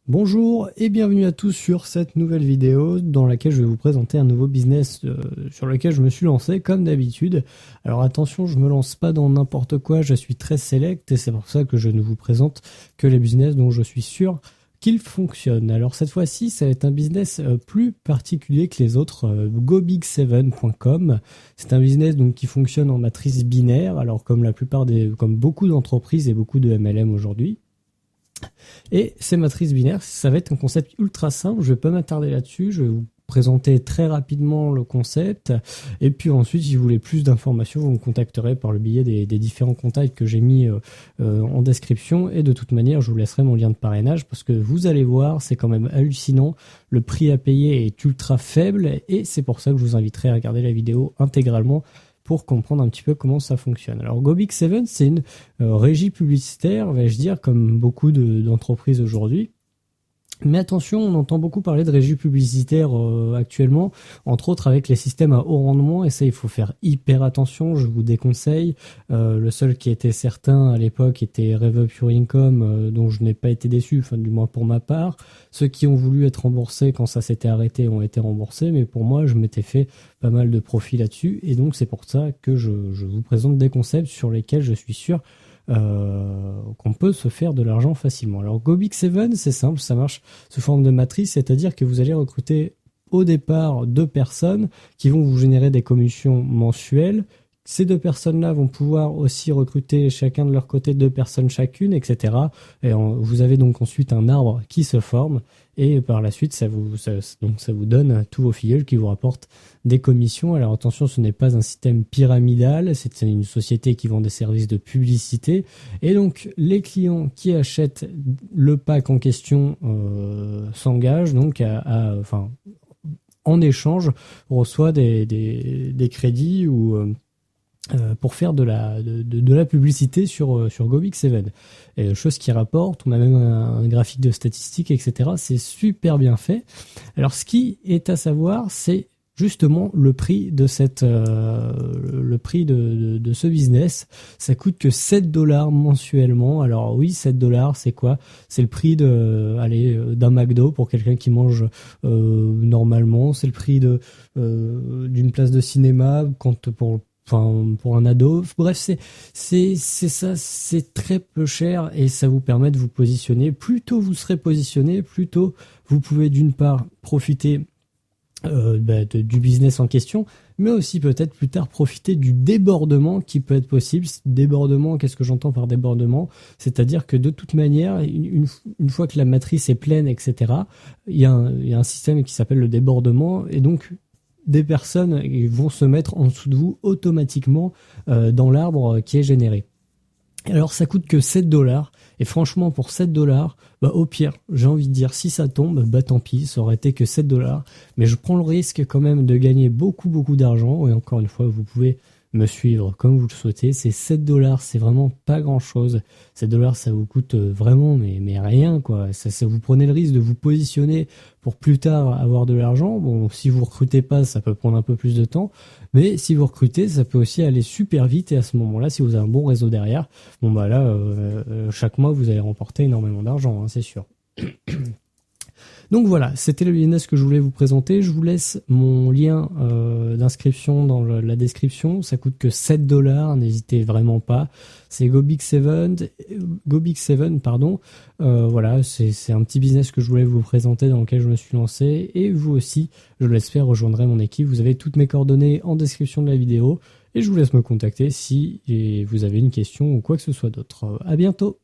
Bonjour et bienvenue à tous sur cette nouvelle vidéo dans laquelle je vais vous présenter un nouveau business sur lequel je me suis lancé comme d'habitude. Alors attention, je me lance pas dans n'importe quoi, je suis très select et c'est pour ça que je ne vous présente que les business dont je suis sûr qu'ils fonctionnent. Alors cette fois-ci, ça va être un business plus particulier que les autres, gobig7.com. C'est un business donc qui fonctionne en matrice binaire, alors comme beaucoup d'entreprises et beaucoup de MLM aujourd'hui. Et ces matrices binaires, ça va être un concept ultra simple, je vais pas m'attarder là-dessus, je vais vous présenter très rapidement le concept, et puis ensuite, si vous voulez plus d'informations, vous me contacterez par le biais des différents contacts que j'ai mis en description, et de toute manière, je vous laisserai mon lien de parrainage, parce que vous allez voir, c'est quand même hallucinant, le prix à payer est ultra faible, et c'est pour ça que je vous inviterai à regarder la vidéo intégralement, pour comprendre un petit peu comment ça fonctionne. Alors Gobig7, c'est une régie publicitaire, vais-je dire, comme beaucoup d'entreprises aujourd'hui. Mais attention, on entend beaucoup parler de régie publicitaire actuellement, entre autres avec les systèmes à haut rendement, et ça il faut faire hyper attention, je vous déconseille. Le seul qui était certain à l'époque était Rev Up Your Income, dont je n'ai pas été déçu, enfin du moins pour ma part. Ceux qui ont voulu être remboursés quand ça s'était arrêté ont été remboursés, mais pour moi je m'étais fait pas mal de profit là-dessus, et donc c'est pour ça que je vous présente des concepts sur lesquels je suis sûr qu'on peut se faire de l'argent facilement. Alors Gobig7, c'est simple, ça marche sous forme de matrice, c'est-à-dire que vous allez recruter au départ 2 personnes qui vont vous générer des commissions mensuelles. Ces 2 personnes-là vont pouvoir aussi recruter chacun de leur côté 2 personnes chacune, etc. Et vous avez donc ensuite un arbre qui se forme et par la suite, ça vous donne tous vos filleuls qui vous rapportent des commissions. Alors attention, ce n'est pas un système pyramidal, c'est une société qui vend des services de publicité. Et donc, les clients qui achètent le pack en question s'engagent donc en échange, reçoit des crédits ou pour faire de la publicité sur Gobig7. Chose qui rapporte, on a même un graphique de statistiques, etc. C'est super bien fait. Alors ce qui est à savoir, c'est justement le prix de ce business. Ça coûte que 7 $ mensuellement. Alors oui, 7 $, c'est quoi? C'est le prix d'un McDo pour quelqu'un qui mange normalement. C'est le prix d'une place de cinéma pour un ado. Bref, c'est ça, c'est très peu cher et ça vous permet de vous positionner. Plus tôt vous serez positionné, plus tôt vous pouvez d'une part profiter du business en question, mais aussi peut-être plus tard profiter du débordement qui peut être possible. Débordement, qu'est-ce que j'entends par débordement? C'est-à-dire que de toute manière, une fois que la matrice est pleine, etc., il y a un système qui s'appelle le débordement, et donc des personnes vont se mettre en dessous de vous automatiquement dans l'arbre qui est généré. Alors ça coûte que 7 $, et franchement pour 7 $, au pire, j'ai envie de dire, si ça tombe, tant pis, ça aurait été que 7 $, mais je prends le risque quand même de gagner beaucoup d'argent, et encore une fois, vous pouvez me suivre comme vous le souhaitez. C'est 7 $, c'est vraiment pas grand chose. 7 $, ça vous coûte vraiment mais rien, quoi. Ça vous prenez le risque de vous positionner pour plus tard avoir de l'argent. Bon, si vous recrutez pas, ça peut prendre un peu plus de temps, mais si vous recrutez, ça peut aussi aller super vite, et à ce moment-là, si vous avez un bon réseau derrière, chaque mois vous allez remporter énormément d'argent, hein, c'est sûr. Donc voilà, c'était le business que je voulais vous présenter. Je vous laisse mon lien d'inscription dans la description. Ça coûte que 7 $, n'hésitez vraiment pas. C'est Gobig7, pardon. Voilà, c'est un petit business que je voulais vous présenter, dans lequel je me suis lancé. Et vous aussi, je l'espère, rejoindrez mon équipe. Vous avez toutes mes coordonnées en description de la vidéo. Et je vous laisse me contacter si vous avez une question ou quoi que ce soit d'autre. À bientôt!